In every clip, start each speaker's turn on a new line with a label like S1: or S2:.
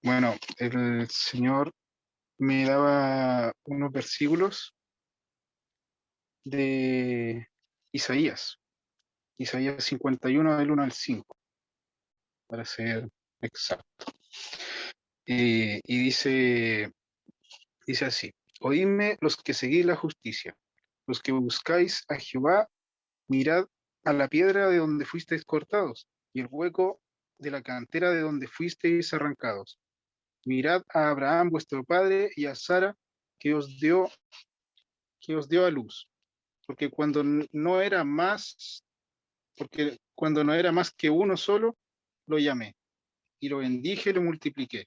S1: Bueno, el Señor me daba unos versículos de Isaías, Isaías 51 del 1 al 5, para ser exacto. Y dice así: Oídme los que seguís la justicia, los que buscáis a Jehová, mirad a la piedra de donde fuisteis cortados, y el hueco de la cantera de donde fuisteis arrancados. Mirad a Abraham vuestro padre y a Sara que os dio, que os dio a luz, porque cuando no era más que uno solo, lo llamé, y lo bendije y lo multipliqué.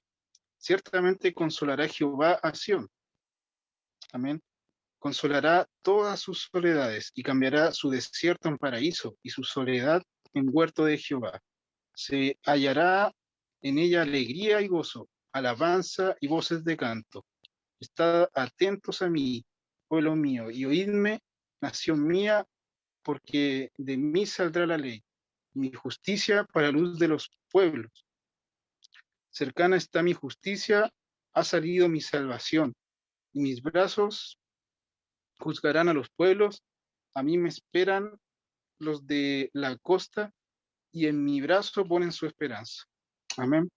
S1: Ciertamente consolará Jehová a Sión. Amén. Consolará todas sus soledades y cambiará su desierto en paraíso y su soledad en huerto de Jehová. Se hallará en ella alegría y gozo, alabanza y voces de canto. Estad atentos a mí, pueblo mío, y oídme, nación mía, porque de mí saldrá la ley, mi justicia para luz de los pueblos. Cercana está mi justicia, ha salido mi salvación, y mis brazos juzgarán a los pueblos, a mí me esperan los de la costa, y en mi brazo ponen su esperanza. Amén.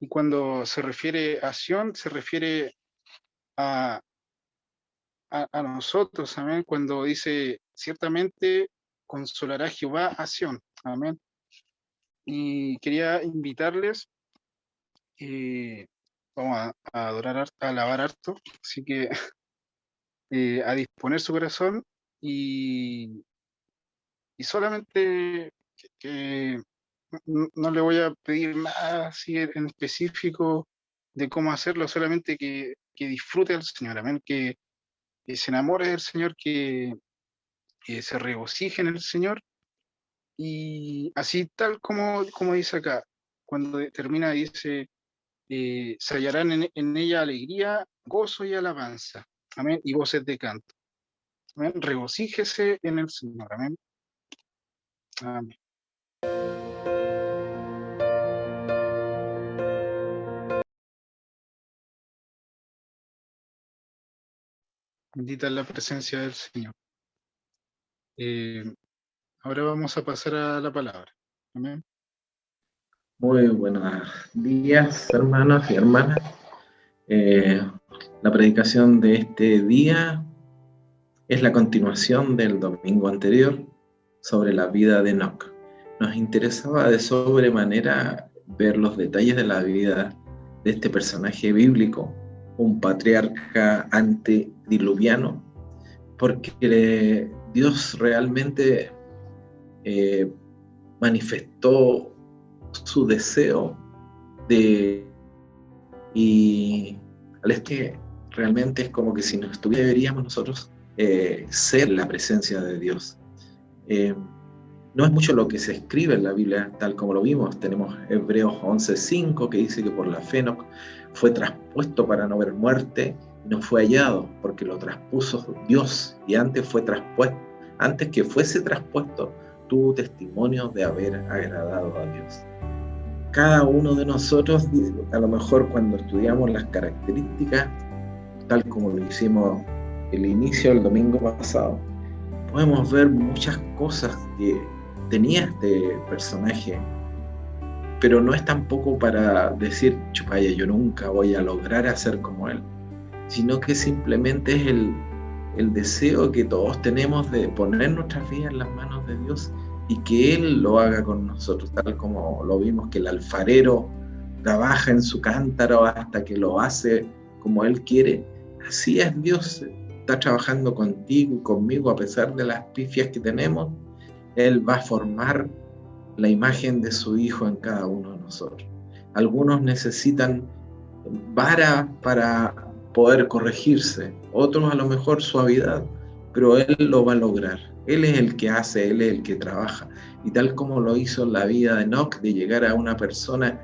S1: Y cuando se refiere a Sión, se refiere a, a nosotros, amén, cuando dice, ciertamente consolará Jehová a Sión, amén. Y quería invitarles, vamos a adorar, a alabar harto, así que a disponer su corazón y, y solamente que no le voy a pedir nada así en específico de cómo hacerlo, solamente que disfrute al Señor, amén, que se enamore del Señor, que se regocije en el Señor, y así tal como dice acá, cuando termina dice, se hallarán en ella alegría, gozo y alabanza, amén, y voces de canto, amén, regocíjese en el Señor, amén, amén. Bendita es la presencia del Señor. Eh, Ahora vamos a pasar a la palabra, amén.
S2: Muy buenos días, hermanos y hermanas. La predicación de este día es la continuación del domingo anterior sobre la vida de Enoc. Nos interesaba de sobremanera ver los detalles de la vida de este personaje bíblico, un patriarca antediluviano, porque Dios realmente manifestó su deseo y al que realmente es como que si no estuviera, deberíamos nosotros ser la presencia de Dios. No es mucho lo que se escribe en la Biblia, tal como lo vimos. Tenemos Hebreos 11:5 que dice que por la fe Enoc fue traspuesto para no ver muerte y no fue hallado, porque lo traspuso Dios, y antes que fuese traspuesto, tuvo testimonio de haber agradado a Dios. Cada uno de nosotros, a lo mejor cuando estudiamos las características, tal como lo hicimos el inicio del domingo pasado, podemos ver muchas cosas que tenía este personaje, pero no es tampoco para decir, chupaya, yo nunca voy a lograr hacer como él, sino que simplemente es el deseo que todos tenemos de poner nuestras vidas en las manos de Dios y que Él lo haga con nosotros, tal como lo vimos que el alfarero trabaja en su cántaro hasta que lo hace como Él quiere. Así es Dios, está trabajando contigo y conmigo a pesar de las pifias que tenemos. Él va a formar la imagen de su Hijo en cada uno de nosotros. Algunos necesitan vara para poder corregirse, otros a lo mejor suavidad, pero Él lo va a lograr. Él es el que hace, Él es el que trabaja. Y tal como lo hizo en la vida de Enoc, de llegar a una persona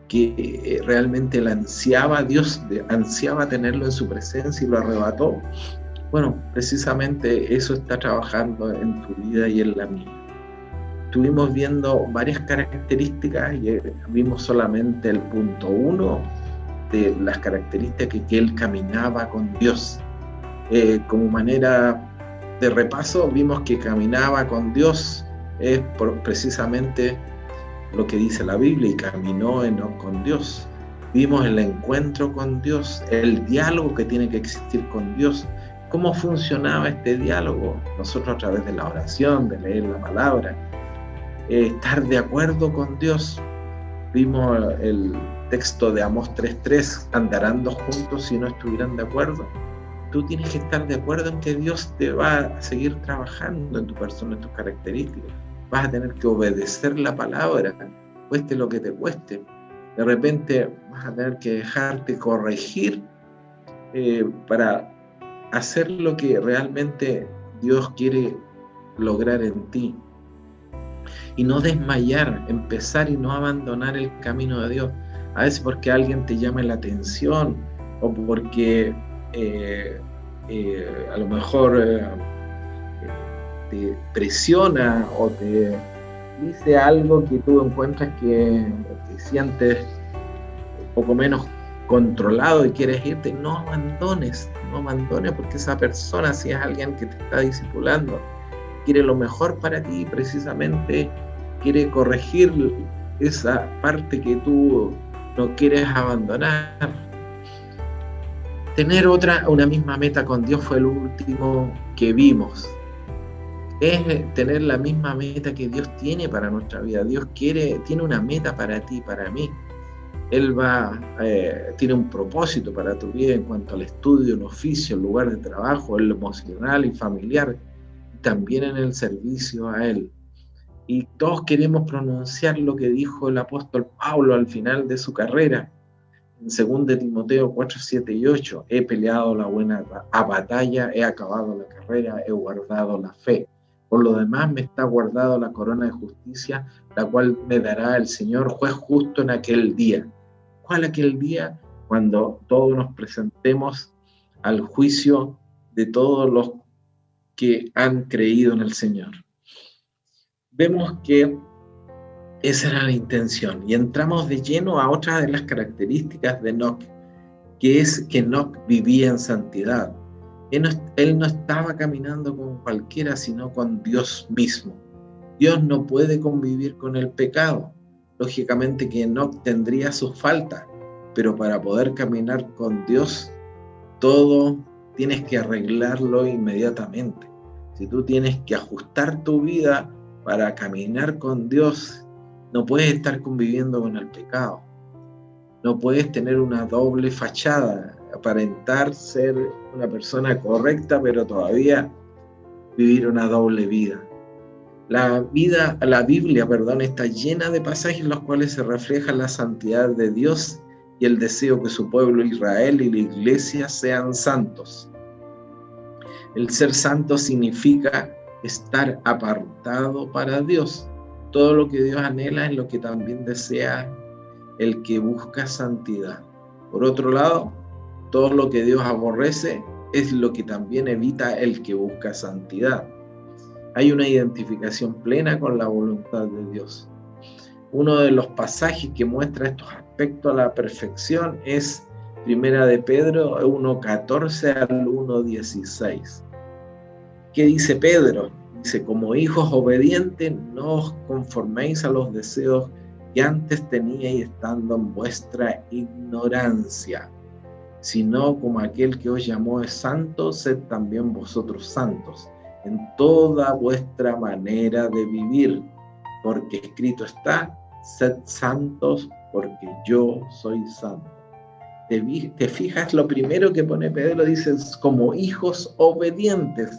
S2: que realmente la ansiaba, Dios ansiaba tenerlo en su presencia y lo arrebató. Bueno, precisamente eso está trabajando en tu vida y en la mía. estuvimos viendo varias características y vimos solamente el punto 1 de las características que él caminaba con Dios. Como manera de repaso, vimos que caminaba con Dios es precisamente lo que dice la Biblia, y caminó Enoc con Dios. Vimos el encuentro con Dios, el diálogo que tiene que existir con Dios. ¿Cómo funcionaba este diálogo? Nosotros a través de la oración, de leer la palabra, estar de acuerdo con Dios. Vimos el texto de Amós 3:3, andarán dos juntos si no estuvieran de acuerdo. Tú tienes que estar de acuerdo en que Dios te va a seguir trabajando en tu persona, en tus características. Vas a tener que obedecer la palabra, cueste lo que te cueste. De repente vas a tener que dejarte corregir para hacer lo que realmente Dios quiere lograr en ti. Y no desmayar, empezar y no abandonar el camino de Dios. A veces porque alguien te llame la atención o porque a lo mejor te presiona o te dice algo que tú encuentras que te sientes un poco menos controlado y quieres irte, no abandones porque esa persona, si es alguien que te está discipulando, quiere lo mejor para ti y precisamente quiere corregir esa parte que tú no quieres abandonar. Tener una misma meta con Dios fue el último que vimos. Es tener la misma meta que Dios tiene para nuestra vida. Dios tiene una meta para ti, para mí. Él tiene un propósito para tu vida en cuanto al estudio, el oficio, el lugar de trabajo, el emocional y familiar, también en el servicio a Él. Y todos queremos pronunciar lo que dijo el apóstol Pablo al final de su carrera. En 2 Timoteo 4, 7 y 8, he peleado la buena batalla, he acabado la carrera, he guardado la fe. Por lo demás me está guardado la corona de justicia, la cual me dará el Señor, juez justo en aquel día. ¿Cuál aquel día? Cuando todos nos presentemos al juicio de todos los que han creído en el Señor. Vemos que esa era la intención y entramos de lleno a otra de las características de Enoc, que es que Enoc vivía en santidad. Él no estaba caminando con cualquiera, sino con Dios mismo. Dios no puede convivir con el pecado. Lógicamente que Enoc tendría sus faltas, pero para poder caminar con Dios, todo tienes que arreglarlo inmediatamente. Si tú tienes que ajustar tu vida para caminar con Dios, no puedes estar conviviendo con el pecado. No puedes tener una doble fachada, aparentar ser una persona correcta, pero todavía vivir una doble vida. La Biblia, está llena de pasajes en los cuales se refleja la santidad de Dios y el deseo que su pueblo Israel y la iglesia sean santos. El ser santo significa estar apartado para Dios. Todo lo que Dios anhela es lo que también desea el que busca santidad. Por otro lado, todo lo que Dios aborrece es lo que también evita el que busca santidad. Hay una identificación plena con la voluntad de Dios. Uno de los pasajes que muestra estos aspectos a la perfección es Primera de Pedro 1:14 al 1:16. ¿Qué dice Pedro? Dice, como hijos obedientes, no os conforméis a los deseos que antes teníais estando en vuestra ignorancia, sino como aquel que os llamó es santo, sed también vosotros santos, en toda vuestra manera de vivir, porque escrito está, sed santos, porque yo soy santo. ¿Te fijas? Lo primero que pone Pedro dice, como hijos obedientes.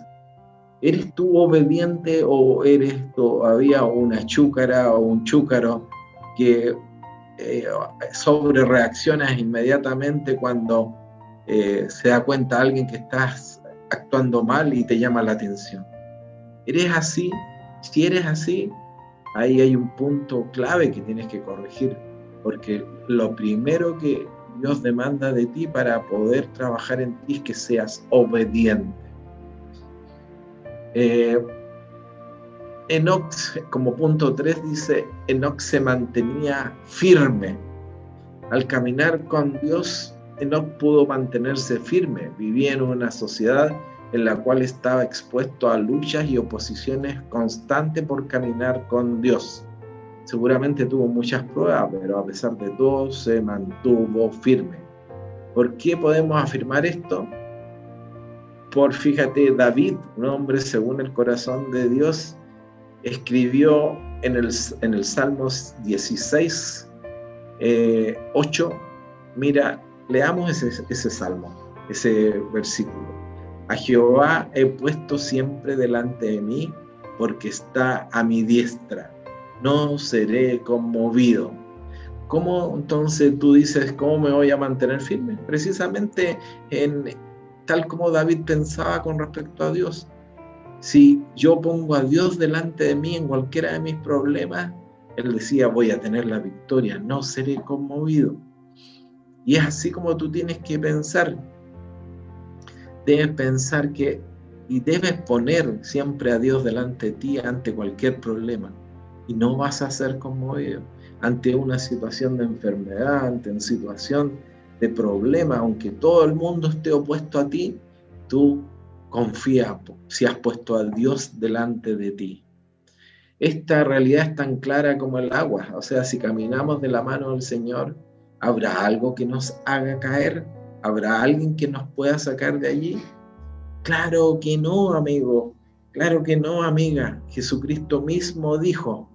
S2: ¿Eres tú obediente o eres todavía una chúcara o un chúcaro que sobre reaccionas inmediatamente cuando se da cuenta alguien que estás actuando mal y te llama la atención? ¿Eres así? Si eres así, ahí hay un punto clave que tienes que corregir, porque lo primero que Dios demanda de ti para poder trabajar en ti es que seas obediente. Enoc, como punto 3, dice, Enoc se mantenía firme. Al caminar con Dios, Enoc pudo mantenerse firme. Vivía en una sociedad en la cual estaba expuesto a luchas y oposiciones constantes por caminar con Dios. Seguramente tuvo muchas pruebas, pero a pesar de todo se mantuvo firme. ¿Por qué podemos afirmar esto? Fíjate, David, un hombre según el corazón de Dios, escribió en el Salmos 16, 8, mira, leamos ese salmo, ese versículo. A Jehová he puesto siempre delante de mí, porque está a mi diestra. No seré conmovido. ¿Cómo entonces tú dices, cómo me voy a mantener firme? Precisamente tal como David pensaba con respecto a Dios. Si yo pongo a Dios delante de mí en cualquiera de mis problemas, él decía, voy a tener la victoria, no seré conmovido. Y es así como tú tienes que pensar. Debes pensar y debes poner siempre a Dios delante de ti ante cualquier problema. Y no vas a ser conmovido ante una situación de enfermedad, ante una situación de problema, aunque todo el mundo esté opuesto a ti, tú confía si has puesto a Dios delante de ti. Esta realidad es tan clara como el agua. O sea, si caminamos de la mano del Señor, ¿habrá algo que nos haga caer? ¿Habrá alguien que nos pueda sacar de allí? Claro que no, amigo. Claro que no, amiga. Jesucristo mismo dijo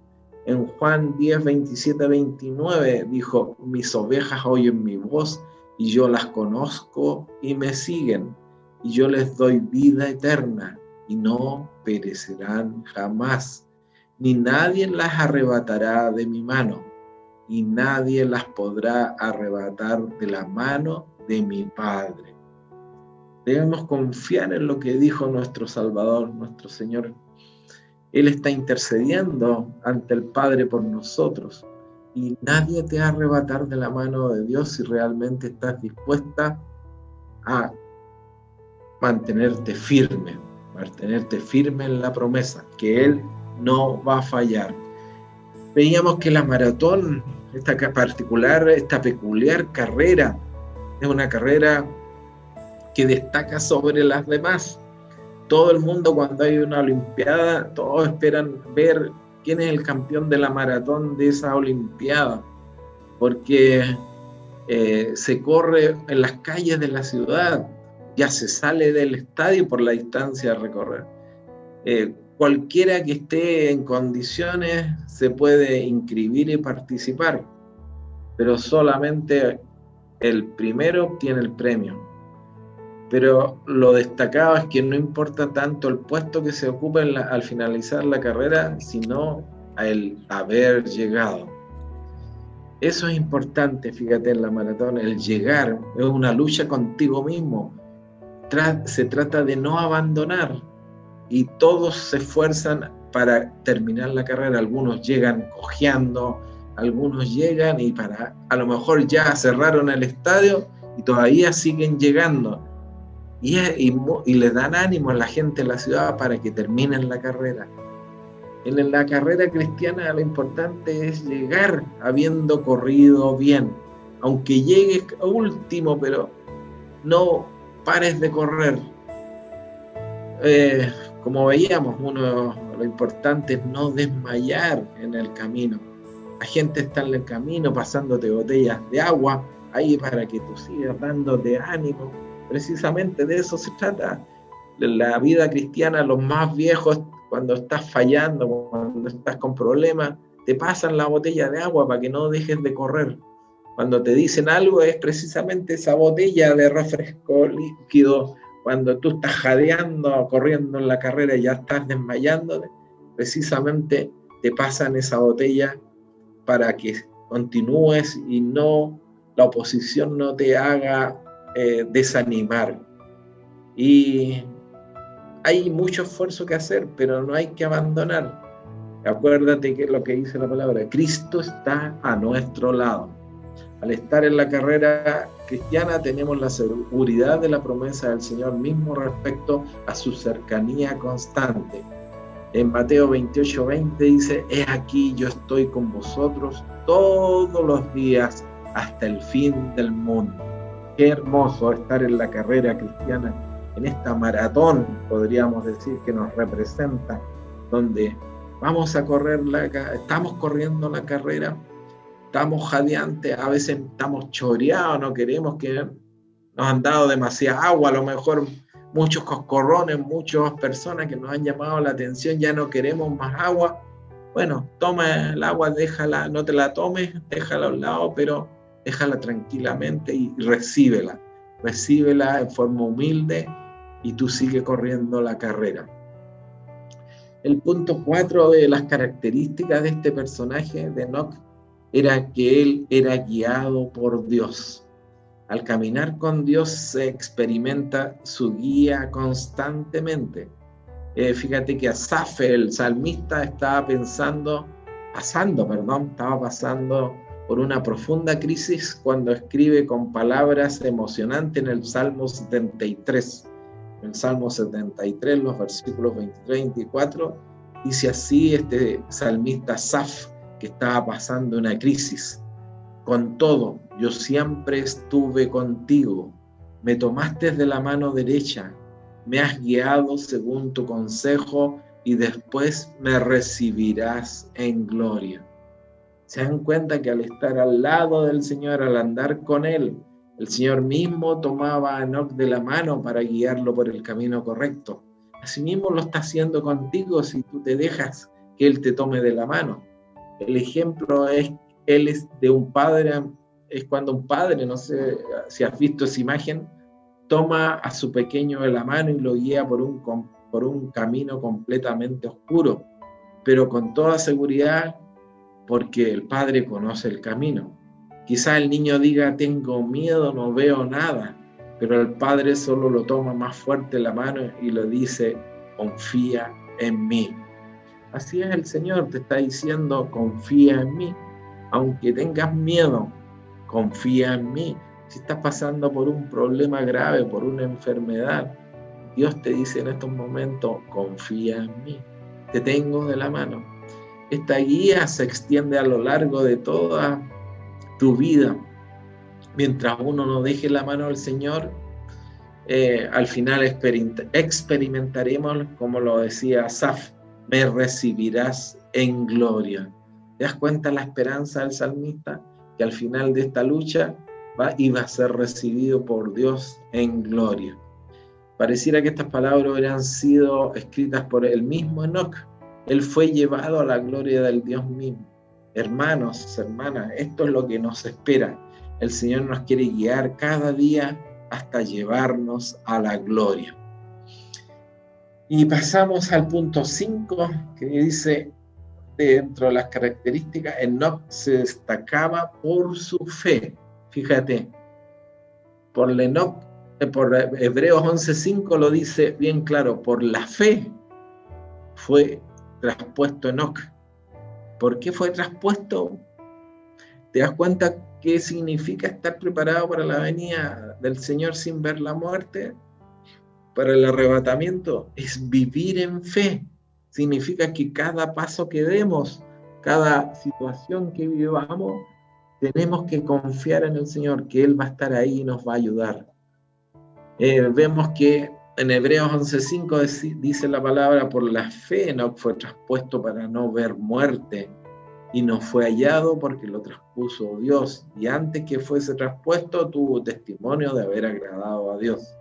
S2: en Juan 10, 27, 29, dijo, mis ovejas oyen mi voz y yo las conozco y me siguen. Y yo les doy vida eterna y no perecerán jamás. Ni nadie las arrebatará de mi mano, y nadie las podrá arrebatar de la mano de mi Padre. Debemos confiar en lo que dijo nuestro Salvador, nuestro Señor. Él está intercediendo ante el Padre por nosotros, y nadie te va a arrebatar de la mano de Dios si realmente estás dispuesta a mantenerte firme en la promesa, que Él no va a fallar. Veíamos que la maratón, esta peculiar carrera, es una carrera que destaca sobre las demás. Todo el mundo, cuando hay una olimpiada, todos esperan ver quién es el campeón de la maratón de esa olimpiada, porque se corre en las calles de la ciudad, ya se sale del estadio por la distancia a recorrer. Cualquiera que esté en condiciones se puede inscribir y participar, pero solamente el primero obtiene el premio. Pero lo destacado es que no importa tanto el puesto que se ocupe al finalizar la carrera, sino el haber llegado. Eso es importante, fíjate, en la maratón, el llegar es una lucha contigo mismo. Se trata de no abandonar, y todos se esfuerzan para terminar la carrera. Algunos llegan cojeando, algunos llegan y a lo mejor ya cerraron el estadio y todavía siguen llegando. Y les dan ánimo a la gente de la ciudad para que terminen la carrera. En la carrera cristiana lo importante es llegar habiendo corrido bien, aunque llegues último, pero no pares de correr. Como veíamos, lo importante es no desmayar en el camino. La gente está en el camino pasándote botellas de agua ahí para que tú sigas dándote ánimo. Precisamente de eso se trata. La vida cristiana, los más viejos, cuando estás fallando, cuando estás con problemas, te pasan la botella de agua para que no dejes de correr. Cuando te dicen algo, es precisamente esa botella de refresco líquido. Cuando tú estás jadeando, corriendo en la carrera y ya estás desmayándote, precisamente te pasan esa botella para que continúes y la oposición no te haga desanimar. Y hay mucho esfuerzo que hacer, pero no hay que abandonar. Acuérdate que es lo que dice la palabra, Cristo está a nuestro lado. Al estar en la carrera cristiana tenemos la seguridad de la promesa del Señor mismo respecto a su cercanía constante. En Mateo 28:20 dice, he aquí yo estoy con vosotros todos los días hasta el fin del mundo. Qué hermoso estar en la carrera cristiana, en esta maratón, podríamos decir, que nos representa, donde vamos a correr estamos corriendo la carrera, estamos jadeantes, a veces estamos choreados, no queremos, que nos han dado demasiada agua, a lo mejor muchos coscorrones, muchas personas que nos han llamado la atención, ya no queremos más agua. Bueno, toma el agua, déjala, no te la tomes, déjala a un lado, pero déjala tranquilamente y recíbela en forma humilde y tú sigue corriendo la carrera. El punto 4 de las características de este personaje de Enoc era que él era guiado por Dios. Al caminar con Dios se experimenta su guía constantemente. Fíjate que Asaf, el salmista, estaba pasando por una profunda crisis cuando escribe con palabras emocionantes en el Salmo 73. En el Salmo 73, los versículos 23 y 24, dice así este salmista Asaf, que estaba pasando una crisis. Con todo, yo siempre estuve contigo, me tomaste de la mano derecha, me has guiado según tu consejo y después me recibirás en gloria. Se dan cuenta que al estar al lado del Señor, al andar con Él, el Señor mismo tomaba a Enoc de la mano para guiarlo por el camino correcto. Asimismo lo está haciendo contigo si tú te dejas que Él te tome de la mano. El ejemplo es de un padre, es cuando un padre, no sé si has visto esa imagen, toma a su pequeño de la mano y lo guía por un camino completamente oscuro, pero con toda seguridad, porque el padre conoce el camino. Quizá el niño diga, tengo miedo, no veo nada, pero el padre solo lo toma más fuerte la mano y le dice, confía en mí. Así es el Señor, te está diciendo, confía en mí. Aunque tengas miedo, confía en mí. Si estás pasando por un problema grave, por una enfermedad, Dios te dice en estos momentos, confía en mí. Te tengo de la mano. Esta guía se extiende a lo largo de toda tu vida. Mientras uno no deje la mano del Señor, al final experimentaremos, como lo decía Asaf, me recibirás en gloria. ¿Te das cuenta la esperanza del salmista? Que al final de esta lucha iba a ser recibido por Dios en gloria. Pareciera que estas palabras hubieran sido escritas por el mismo Enoc. Él fue llevado a la gloria del Dios mismo. Hermanos, hermanas, esto es lo que nos espera. El Señor nos quiere guiar cada día hasta llevarnos a la gloria. Y pasamos al punto 5, que dice, dentro de las características, Enoc se destacaba por su fe. Fíjate, por Hebreos 11:5 lo dice bien claro, por la fe fue traspuesto Enoc. ¿Por qué fue traspuesto? ¿Te das cuenta qué significa estar preparado para la venida del Señor sin ver la muerte? Para el arrebatamiento es vivir en fe. Significa que cada paso que demos, cada situación que vivamos, tenemos que confiar en el Señor, que Él va a estar ahí y nos va a ayudar. Vemos que en Hebreos 11:5 dice la palabra, por la fe Enoc fue traspuesto para no ver muerte, y no fue hallado porque lo traspuso Dios, y antes que fuese traspuesto tuvo testimonio de haber agradado a Dios.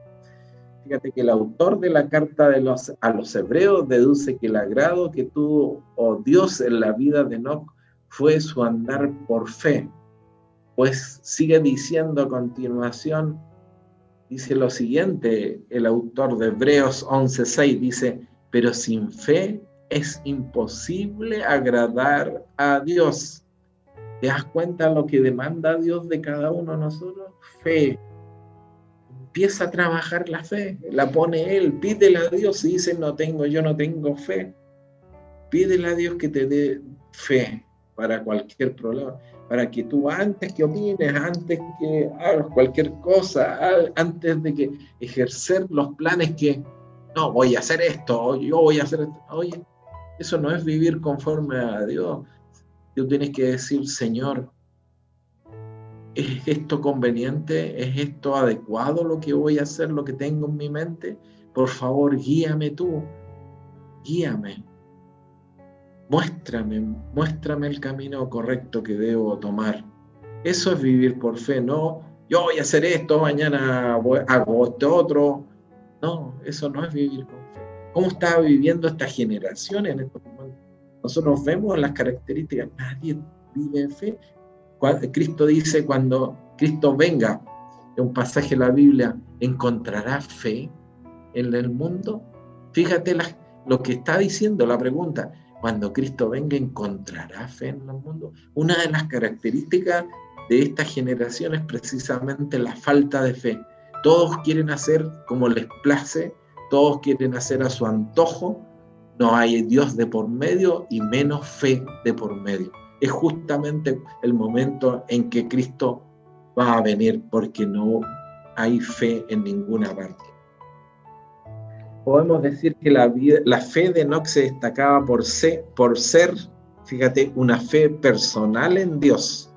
S2: Fíjate que el autor de la carta a los hebreos deduce que el agrado que tuvo Dios en la vida de Enoc fue su andar por fe. Pues sigue diciendo a continuación, dice lo siguiente, el autor de Hebreos 11:6 dice, pero sin fe es imposible agradar a Dios. ¿Te das cuenta lo que demanda Dios de cada uno de nosotros? Fe. Empieza a trabajar la fe, la pone Él, pídele a Dios. Si dice yo no tengo fe, pídele a Dios que te dé fe para cualquier problema, para que tú antes que opines, antes que hagas cualquier cosa, antes de que ejercer los planes que, no, voy a hacer esto, yo voy a hacer esto, oye, Eso no es vivir conforme a Dios. Tú tienes que decir, Señor, ¿es esto conveniente? ¿Es esto adecuado lo que voy a hacer, lo que tengo en mi mente? Por favor, guíame tú, guíame. Muéstrame el camino correcto que debo tomar. Eso es vivir por fe, no, yo voy a hacer esto, mañana hago esto otro. No, eso no es vivir con fe. ¿Cómo está viviendo esta generación en estos momentos? Nosotros vemos las características, nadie vive en fe. Cristo dice, cuando Cristo venga, en un pasaje de la Biblia, ¿encontrará fe en el mundo? Fíjate lo que está diciendo la pregunta. Cuando Cristo venga, ¿encontrará fe en el mundo? Una de las características de esta generación es precisamente la falta de fe. Todos quieren hacer como les place, todos quieren hacer a su antojo, no hay Dios de por medio y menos fe de por medio. Es justamente el momento en que Cristo va a venir, porque no hay fe en ninguna parte. Podemos decir que la fe de Enoc se destacaba por ser, fíjate, una fe personal en Dios.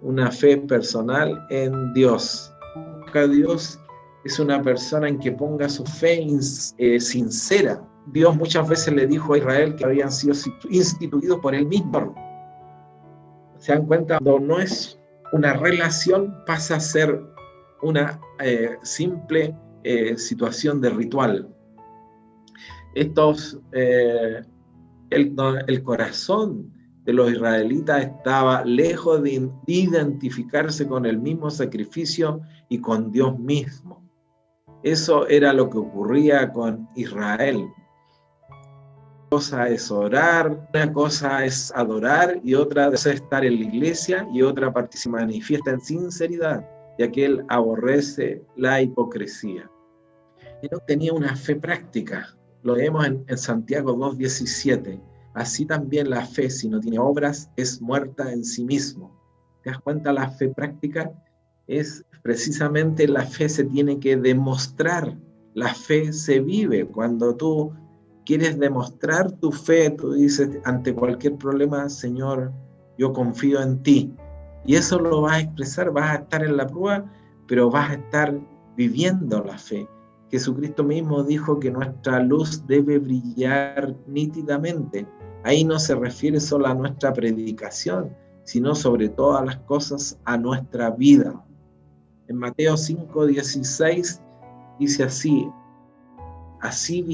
S2: Una fe personal en Dios. Dios es una persona en que ponga su fe sincera. Dios muchas veces le dijo a Israel que habían sido instituidos por él mismo. ¿Se dan cuenta? Cuando no es una relación, pasa a ser una simple situación de ritual. El corazón de los israelitas estaba lejos de identificarse con el mismo sacrificio y con Dios mismo. Eso era lo que ocurría con Israel. Una cosa es orar, una cosa es adorar, y otra es estar en la iglesia, y otra parte se manifiesta en sinceridad, y aquel aborrece la hipocresía. Y no tenía una fe práctica. Lo leemos en Santiago 2:17. Así también la fe, si no tiene obras, es muerta en sí mismo. ¿Te das cuenta? La fe práctica es precisamente la fe se tiene que demostrar. La fe se vive. Cuando tú quieres demostrar tu fe, tú dices ante cualquier problema, Señor, yo confío en ti. Y eso lo vas a expresar, vas a estar en la prueba, pero vas a estar viviendo la fe. Jesucristo mismo dijo que nuestra luz debe brillar nítidamente. Ahí no se refiere solo a nuestra predicación, sino sobre todas las cosas a nuestra vida. En Mateo 5:16 dice así: así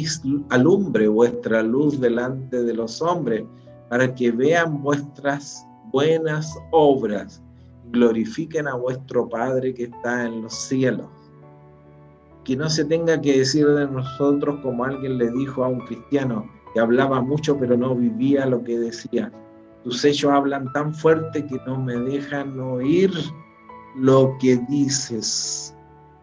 S2: alumbre vuestra luz delante de los hombres, para que vean vuestras buenas obras y glorifiquen a vuestro Padre que está en los cielos. Que no se tenga que decir de nosotros como alguien le dijo a un cristiano que hablaba mucho pero no vivía lo que decía: tus hechos hablan tan fuerte que no me dejan oír lo que dices.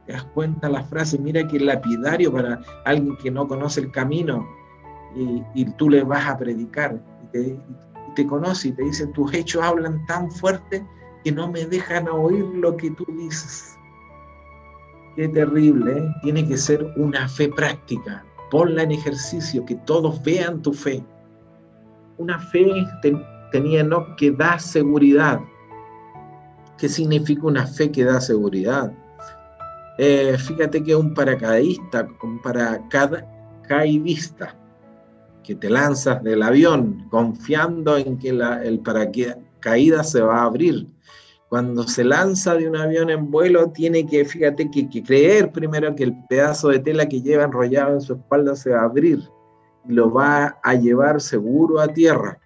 S2: ¿Te das cuenta la frase? Mira que lapidario para alguien que no conoce el camino, y tú le vas a predicar y te conoce y te dice: tus hechos hablan tan fuerte que no me dejan oír lo que tú dices. Qué terrible, ¿eh? Tiene que ser una fe práctica. Ponla en ejercicio, que todos vean tu fe. Una fe tenía Enoc que da seguridad. ¿Qué significa una fe que da seguridad? Fíjate que un paracaidista, que te lanzas del avión confiando en que el paracaídas se va a abrir. Cuando se lanza de un avión en vuelo, tiene que, fíjate, que creer primero que el pedazo de tela que lleva enrollado en su espalda se va a abrir y lo va a llevar seguro a tierra.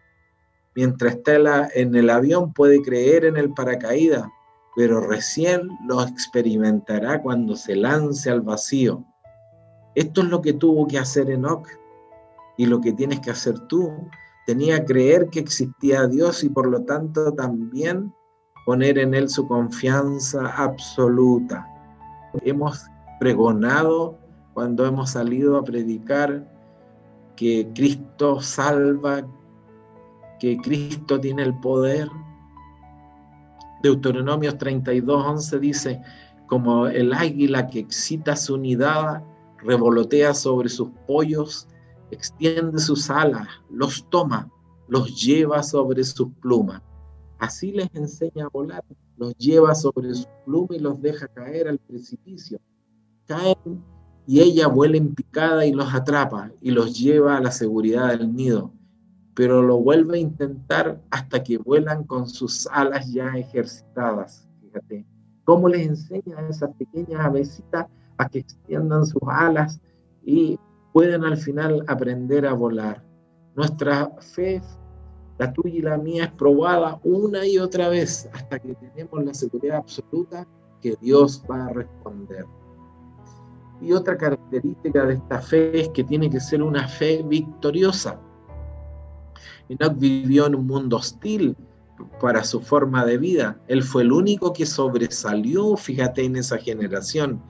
S2: Mientras está en el avión puede creer en el paracaídas, pero recién lo experimentará cuando se lance al vacío. Esto es lo que tuvo que hacer Enoc, y lo que tienes que hacer tú. Tenía que creer que existía Dios y por lo tanto también poner en Él su confianza absoluta. Hemos pregonado cuando hemos salido a predicar que Cristo salva, que Cristo tiene el poder. Deuteronomios 32:11 dice: como el águila que excita su nidada, revolotea sobre sus pollos, extiende sus alas, los toma, los lleva sobre sus plumas. Así les enseña a volar, los lleva sobre sus plumas y los deja caer al precipicio. Caen y ella vuela en picada y los atrapa y los lleva a la seguridad del nido, pero lo vuelve a intentar hasta que vuelan con sus alas ya ejercitadas. Fíjate, cómo les enseña a esas pequeñas avecitas a que extiendan sus alas y puedan al final aprender a volar. Nuestra fe, la tuya y la mía, es probada una y otra vez hasta que tenemos la seguridad absoluta que Dios va a responder. Y otra característica de esta fe es que tiene que ser una fe victoriosa. Enoc vivió en un mundo hostil para su forma de vida. Él fue el único que sobresalió, fíjate, en esa generación.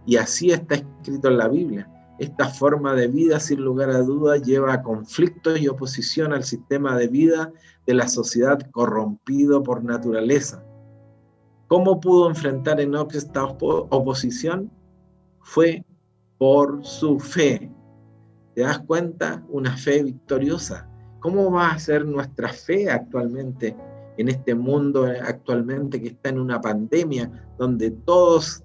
S2: Y así está escrito en la Biblia. Esta forma de vida, sin lugar a dudas, lleva a conflictos y oposición al sistema de vida de la sociedad corrompido por naturaleza. ¿Cómo pudo enfrentar Enoc esta oposición? Fue por su fe. ¿Te das cuenta? Una fe victoriosa. ¿Cómo va a ser nuestra fe actualmente, en este mundo actualmente que está en una pandemia, donde todos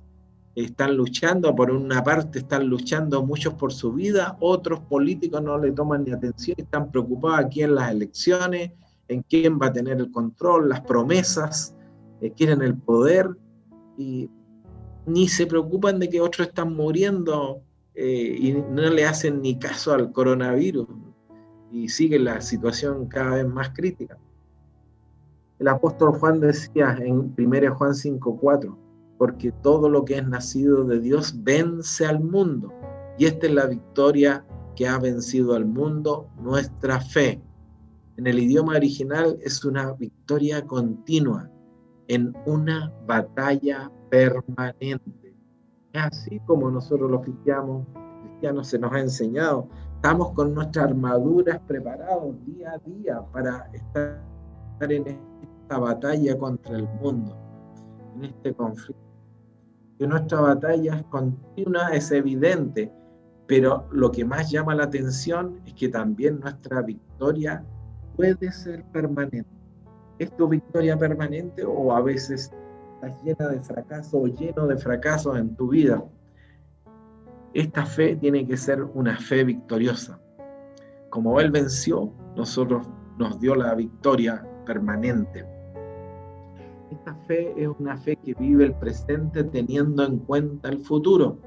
S2: están luchando? Por una parte están luchando muchos por su vida, otros políticos no le toman ni atención, están preocupados aquí en las elecciones, en quién va a tener el control, las promesas, quieren el poder y ni se preocupan de que otros están muriendo y no le hacen ni caso al coronavirus y sigue la situación cada vez más crítica. El apóstol Juan decía en 1 Juan 5:4, porque todo lo que es nacido de Dios vence al mundo, y esta es la victoria que ha vencido al mundo, nuestra fe. En el idioma original es una victoria continua, en una batalla permanente. Es así como nosotros los cristianos se nos ha enseñado. Estamos con nuestras armaduras preparados día a día para estar en esta batalla contra el mundo, en este conflicto. Que nuestra batalla es continua, es evidente, pero lo que más llama la atención es que también nuestra victoria puede ser permanente. ¿Es tu victoria permanente o a veces estás llena de fracaso o lleno de fracasos en tu vida? Esta fe tiene que ser una fe victoriosa. Como Él venció, nosotros nos dio la victoria permanente. Esta fe es una fe que vive el presente teniendo en cuenta el futuro.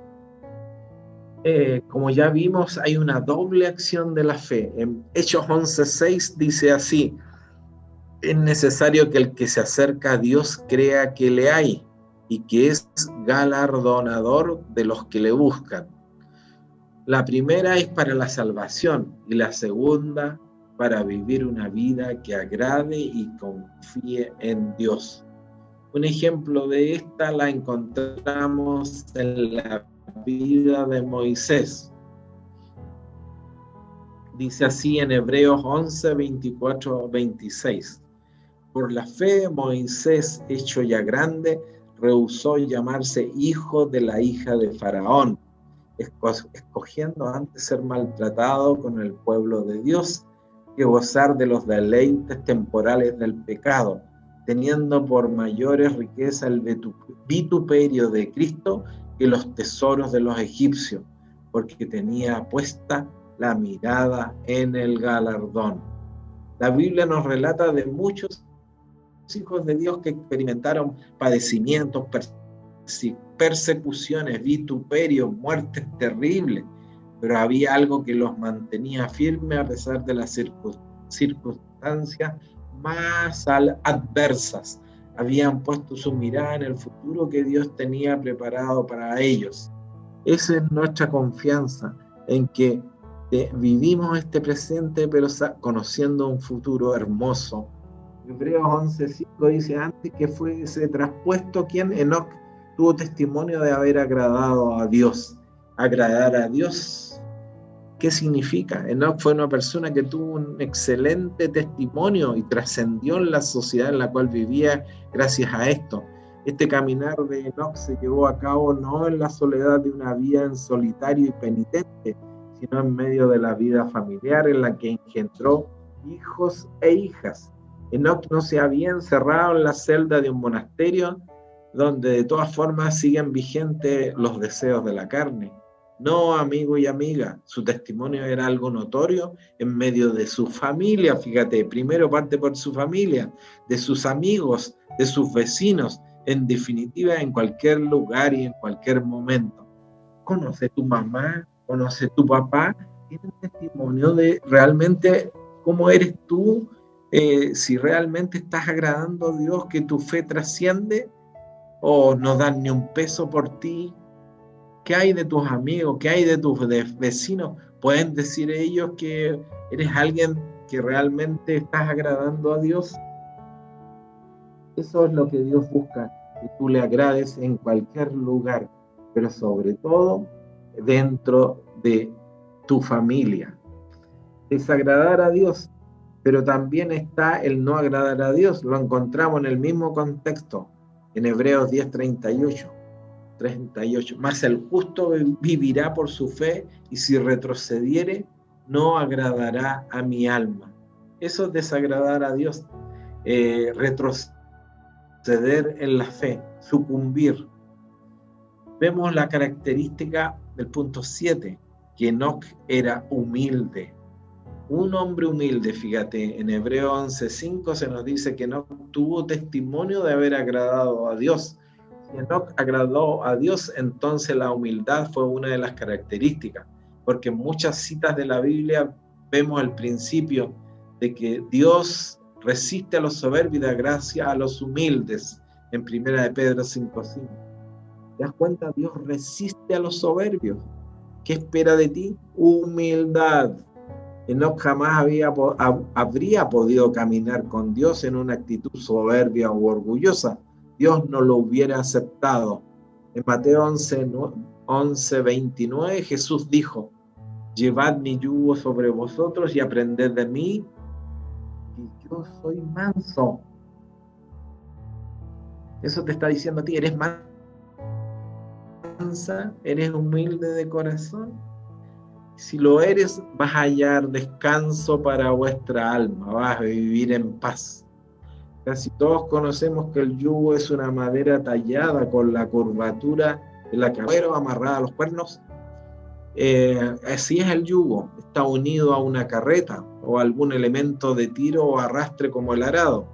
S2: Como ya vimos, hay una doble acción de la fe. En Hechos 11:6 dice así: es necesario que el que se acerca a Dios crea que le hay y que es galardonador de los que le buscan. La primera es para la salvación y la segunda para vivir una vida que agrade y confíe en Dios. Un ejemplo de esta la encontramos en la vida de Moisés. Dice así en Hebreos 11, 24, 26. Por la fe Moisés, hecho ya grande, rehusó llamarse hijo de la hija de Faraón, escogiendo antes ser maltratado con el pueblo de Dios que gozar de los deleites temporales del pecado, teniendo por mayores riquezas el vituperio de Cristo que los tesoros de los egipcios, porque tenía puesta la mirada en el galardón. La Biblia nos relata de muchos hijos de Dios que experimentaron padecimientos, persecuciones, vituperios, muertes terribles, pero había algo que los mantenía firmes a pesar de las circunstancias más adversas. Habían puesto su mirada en el futuro que Dios tenía preparado para ellos. Esa es nuestra confianza, en que vivimos este presente, pero conociendo un futuro hermoso. Hebreos 11:5 dice: antes que fuese traspuesto, ¿quién? Enoc tuvo testimonio de haber agradado a Dios. Agradar a Dios, ¿qué significa? Enoc fue una persona que tuvo un excelente testimonio y trascendió en la sociedad en la cual vivía gracias a esto. Este caminar de Enoc se llevó a cabo no en la soledad de una vida en solitario y penitente, sino en medio de la vida familiar en la que engendró hijos e hijas. Enoc no se había encerrado en la celda de un monasterio donde de todas formas siguen vigentes los deseos de la carne. No, amigo y amiga, su testimonio era algo notorio en medio de su familia, fíjate, primero parte por su familia, de sus amigos, de sus vecinos, en definitiva en cualquier lugar y en cualquier momento. Conoce tu mamá, conoce tu papá, tienen testimonio de realmente cómo eres tú, si realmente estás agradando a Dios, que tu fe trasciende, o no dan ni un peso por ti. ¿Qué hay de tus amigos? ¿Qué hay de tus vecinos? ¿Pueden decir ellos que eres alguien que realmente estás agradando a Dios? Eso es lo que Dios busca, que tú le agrades en cualquier lugar, pero sobre todo dentro de tu familia. Desagradar a Dios, pero también está el no agradar a Dios. Lo encontramos en el mismo contexto, en Hebreos 10:38. Mas el justo vivirá por su fe, y si retrocediere, no agradará a mi alma. Eso es desagradar a Dios, retroceder en la fe, sucumbir. Vemos la característica del punto 7, que Enoc era humilde. Un hombre humilde, fíjate, en Hebreos 11:5 se nos dice que Enoc tuvo testimonio de haber agradado a Dios. Si Enoc agradó a Dios, entonces la humildad fue una de las características, porque en muchas citas de la Biblia vemos el principio de que Dios resiste a los soberbios y da gracia a los humildes, en 1 de Pedro 5:5. ¿Te das cuenta? Dios resiste a los soberbios. ¿Qué espera de ti? Humildad. Enoc jamás habría podido caminar con Dios en una actitud soberbia o orgullosa. Dios no lo hubiera aceptado. En Mateo 11:29 Jesús dijo: llevad mi yugo sobre vosotros y aprended de mí, que yo soy manso. Eso te está diciendo a ti, eres mansa, eres humilde de corazón. Si lo eres, vas a hallar descanso para vuestra alma, vas a vivir en paz. Casi todos conocemos que el yugo es una madera tallada con la curvatura de la cabeza amarrada a los cuernos. Así es el yugo, está unido a una carreta o algún elemento de tiro o arrastre como el arado.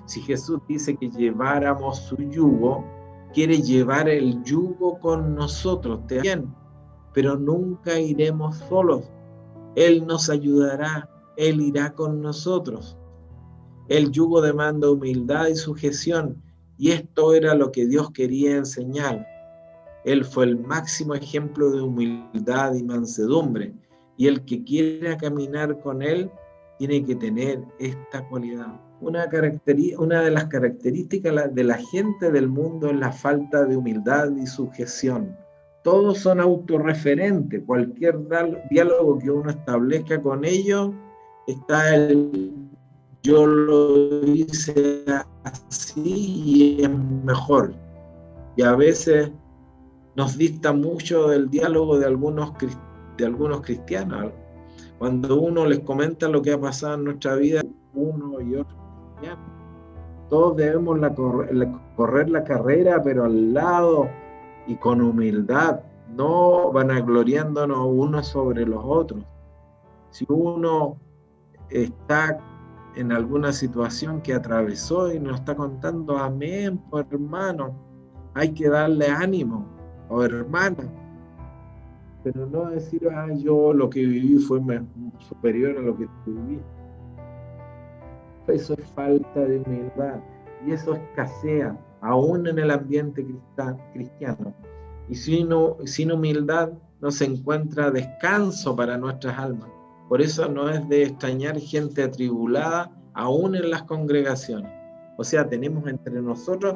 S2: Si Jesús dice que lleváramos su yugo, quiere llevar el yugo con nosotros, bien, pero nunca iremos solos. Él nos ayudará, Él irá con nosotros. El yugo demanda humildad y sujeción, y esto era lo que Dios quería enseñar. Él fue el máximo ejemplo de humildad y mansedumbre, y el que quiera caminar con Él tiene que tener esta cualidad. Una de las características de la gente del mundo es la falta de humildad y sujeción. Todos son autorreferentes. Cualquier diálogo que uno establezca con ellos, está el yo lo hice así y es mejor. Y a veces nos dista mucho del diálogo de algunos cristianos. Cuando uno les comenta lo que ha pasado en nuestra vida, uno y otro cristiano, todos debemos correr la carrera, pero al lado y con humildad, no vanagloriándonos unos sobre los otros. Si uno está en alguna situación que atravesó y nos está contando, amén, pues hermano, hay que darle ánimo, o hermana, pero no decir, yo lo que viví fue superior a lo que tú viviste. Eso es falta de humildad, y eso escasea aún en el ambiente cristiano. Y sin humildad no se encuentra descanso para nuestras almas. Por eso no es de extrañar gente atribulada aún en las congregaciones. O sea, tenemos entre nosotros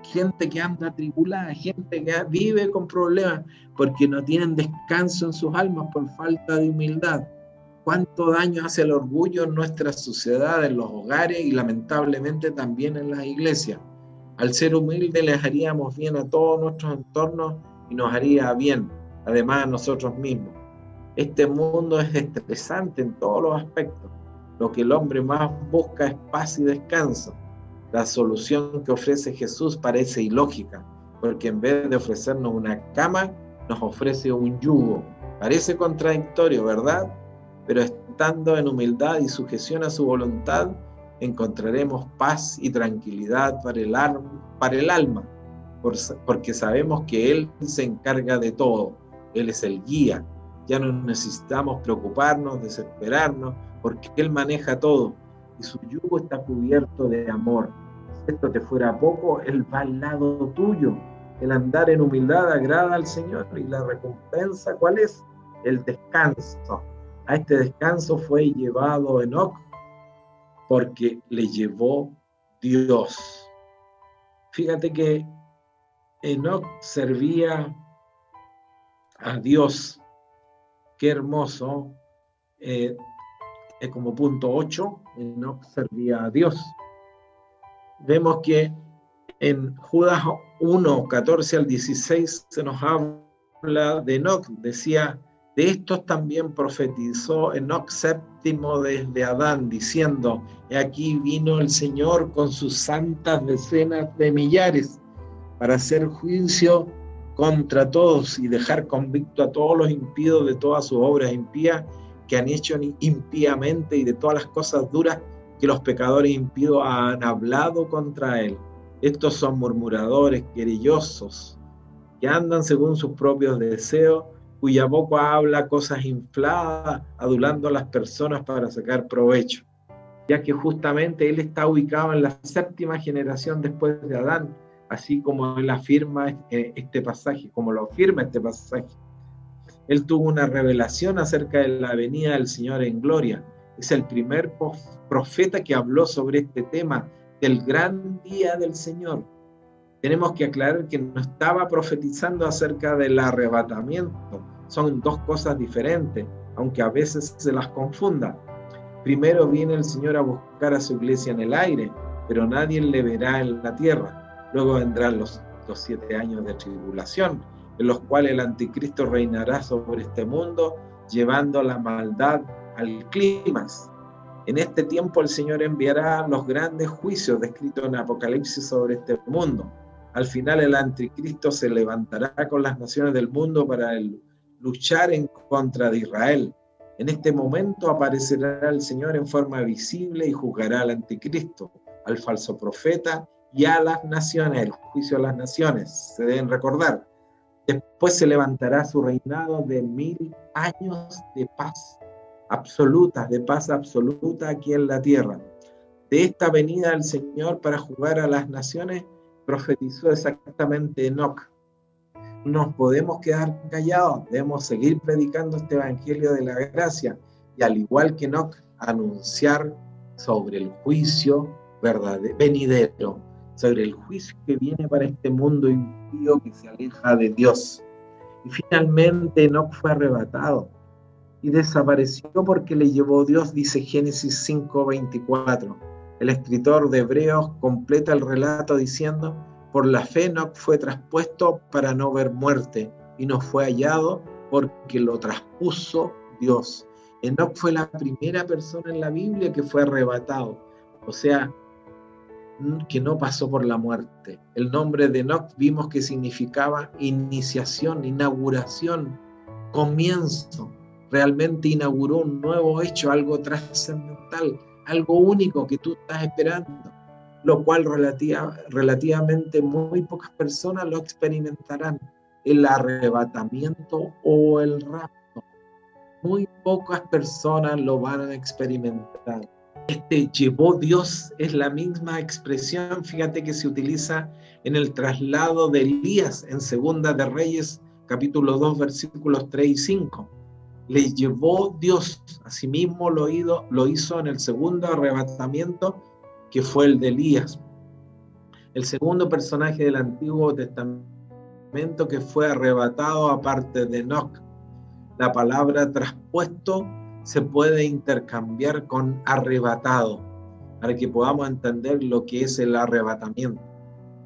S2: gente que anda atribulada, gente que vive con problemas porque no tienen descanso en sus almas por falta de humildad. ¿Cuánto daño hace el orgullo en nuestra sociedad, en los hogares y lamentablemente también en las iglesias? Al ser humildes les haríamos bien a todos nuestros entornos y nos haría bien, además a nosotros mismos. Este mundo es estresante en todos los aspectos. Lo que el hombre más busca es paz y descanso. La solución que ofrece Jesús parece ilógica, porque en vez de ofrecernos una cama, nos ofrece un yugo. Parece contradictorio, ¿verdad? Pero estando en humildad y sujeción a su voluntad, encontraremos paz y tranquilidad para el alma, porque sabemos que Él se encarga de todo. Él es el guía. Ya no necesitamos preocuparnos, desesperarnos, porque Él maneja todo y su yugo está cubierto de amor. Si esto te fuera poco, Él va al lado tuyo. El andar en humildad agrada al Señor, y la recompensa, ¿cuál es? El descanso. A este descanso fue llevado Enoc, porque le llevó Dios. Fíjate que Enoc servía a Dios. Qué hermoso. Como punto 8, Enoc servía a Dios. Vemos que en Judas 1, 14 al 16 se nos habla de Enoc. Decía, de estos también profetizó Enoc séptimo desde Adán, diciendo, he aquí vino el Señor con sus santas decenas de millares para hacer juicio contra todos y dejar convicto a todos los impíos de todas sus obras impías que han hecho impíamente y de todas las cosas duras que los pecadores impíos han hablado contra él. Estos son murmuradores, querellosos, que andan según sus propios deseos, cuya boca habla cosas infladas, adulando a las personas para sacar provecho. Ya que justamente él está ubicado en la séptima generación después de Adán, así como él afirma este pasaje, como lo afirma este pasaje. Él tuvo una revelación acerca de la venida del Señor en gloria. Es el primer profeta que habló sobre este tema, del gran día del Señor. Tenemos que aclarar que no estaba profetizando acerca del arrebatamiento. Son dos cosas diferentes, aunque a veces se las confunda. Primero viene el Señor a buscar a su iglesia en el aire, pero nadie le verá en la tierra. Luego vendrán los 7 años de tribulación, en los cuales el anticristo reinará sobre este mundo, llevando la maldad al clímax. En este tiempo el Señor enviará los grandes juicios descritos en Apocalipsis sobre este mundo. Al final el anticristo se levantará con las naciones del mundo para luchar en contra de Israel. En este momento aparecerá el Señor en forma visible y juzgará al anticristo, al falso profeta y a las naciones, el juicio a las naciones, se deben recordar. Después se levantará su reinado de 1000 años de paz absoluta, aquí en la tierra. De esta venida del Señor para juzgar a las naciones, profetizó exactamente Enoc. No nos podemos quedar callados, debemos seguir predicando este evangelio de la gracia y, al igual que Enoc, anunciar sobre el juicio venidero, sobre el juicio que viene para este mundo impío que se aleja de Dios. Y finalmente Enoc fue arrebatado y desapareció porque le llevó Dios, dice Génesis 5:24. El escritor de Hebreos completa el relato diciendo, por la fe Enoc fue traspuesto para no ver muerte y no fue hallado porque lo traspuso Dios. Enoc fue la primera persona en la Biblia que fue arrebatado, o sea, que no pasó por la muerte. El nombre de Enoc vimos que significaba iniciación, inauguración, comienzo. Realmente inauguró un nuevo hecho, algo trascendental, algo único que tú estás esperando, lo cual relativamente muy pocas personas lo experimentarán, el arrebatamiento o el rapto. Muy pocas personas lo van a experimentar. Llevó Dios es la misma expresión, fíjate que se utiliza en el traslado de Elías en Segunda de Reyes, capítulo 2, versículos 3 y 5. Le llevó Dios, asimismo lo hizo en el segundo arrebatamiento, que fue el de Elías. El segundo personaje del Antiguo Testamento que fue arrebatado aparte de Enoc. La palabra traspuesto se puede intercambiar con arrebatado, para que podamos entender lo que es el arrebatamiento.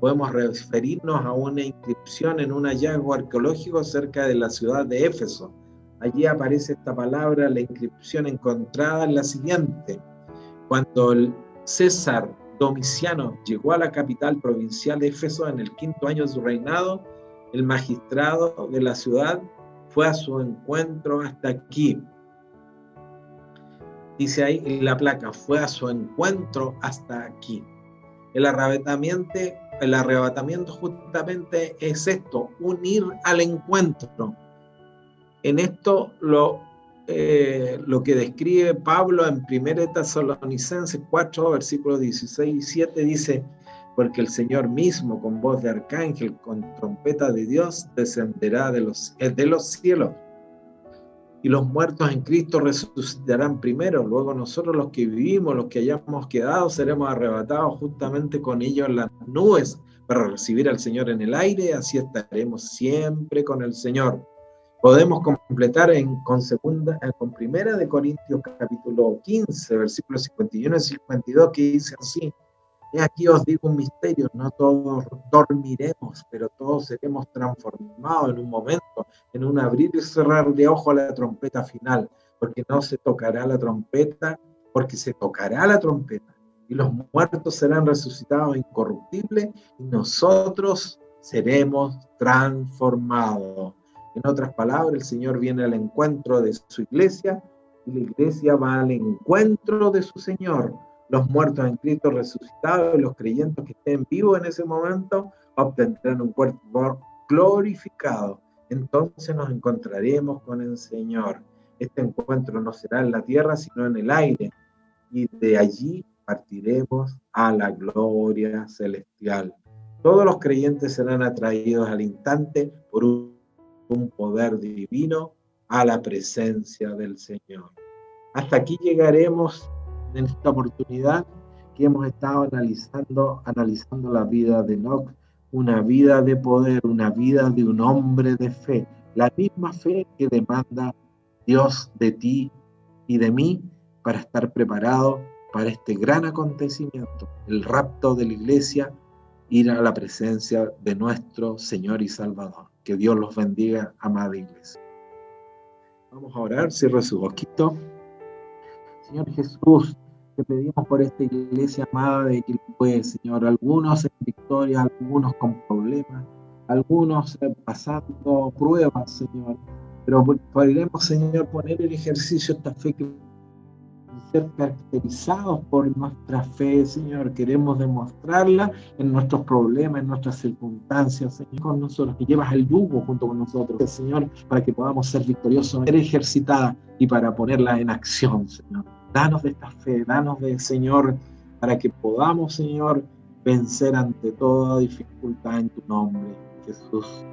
S2: Podemos referirnos a una inscripción en un hallazgo arqueológico cerca de la ciudad de Éfeso, Allí aparece esta palabra, la inscripción encontrada en la siguiente: cuando el César Domiciano llegó a la capital provincial de Éfeso en el 5º año de su reinado, el magistrado de la ciudad fue a su encuentro hasta aquí. Dice ahí en la placa, fue a su encuentro hasta aquí. El arrebatamiento justamente es esto, unir al encuentro. En esto lo que describe Pablo en 1 Tesalonicenses 4, versículos 16 y 17, dice: porque el Señor mismo, con voz de arcángel, con trompeta de Dios, descenderá de los cielos, y los muertos en Cristo resucitarán primero. Luego nosotros, los que vivimos, los que hayamos quedado, seremos arrebatados justamente con ellos en las nubes para recibir al Señor en el aire. Así estaremos siempre con el Señor. Podemos completar con Primera de Corintios capítulo 15, versículos 51 y 52, que dice así: he aquí os digo un misterio, no todos dormiremos, pero todos seremos transformados en un momento, en un abrir y cerrar de ojos a la trompeta final, porque se tocará la trompeta, y los muertos serán resucitados incorruptibles, y nosotros seremos transformados. En otras palabras, el Señor viene al encuentro de su iglesia, y la iglesia va al encuentro de su Señor. Los muertos en Cristo resucitados y los creyentes que estén vivos en ese momento obtendrán un cuerpo glorificado. Entonces nos encontraremos con el Señor. Este encuentro no será en la tierra, sino en el aire. Y de allí partiremos a la gloria celestial. Todos los creyentes serán atraídos al instante por un poder divino a la presencia del Señor. Hasta aquí llegaremos en esta oportunidad que hemos estado analizando la vida de Enoc, una vida de poder, una vida de un hombre de fe, la misma fe que demanda Dios de ti y de mí para estar preparado para este gran acontecimiento, el rapto de la iglesia, ir a la presencia de nuestro Señor y Salvador. Que Dios los bendiga, amada iglesia. Vamos a orar, cierre su ojito. Señor Jesús, te pedimos por esta iglesia amada de Quilpué, Señor, algunos en victoria, algunos con problemas, algunos pasando pruebas, Señor, pero podremos, Señor, poner en ejercicio esta fe que ser caracterizados por nuestra fe, Señor. Queremos demostrarla en nuestros problemas, en nuestras circunstancias, Señor, con nosotros, que llevas el yugo junto con nosotros, Señor, para que podamos ser victoriosos, ser ejercitada y para ponerla en acción, Señor. Danos de esta fe, danos de, Señor, para que podamos, Señor, vencer ante toda dificultad en tu nombre, Jesús,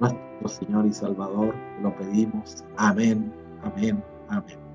S2: nuestro Señor y Salvador. Lo pedimos. Amén, amén, amén.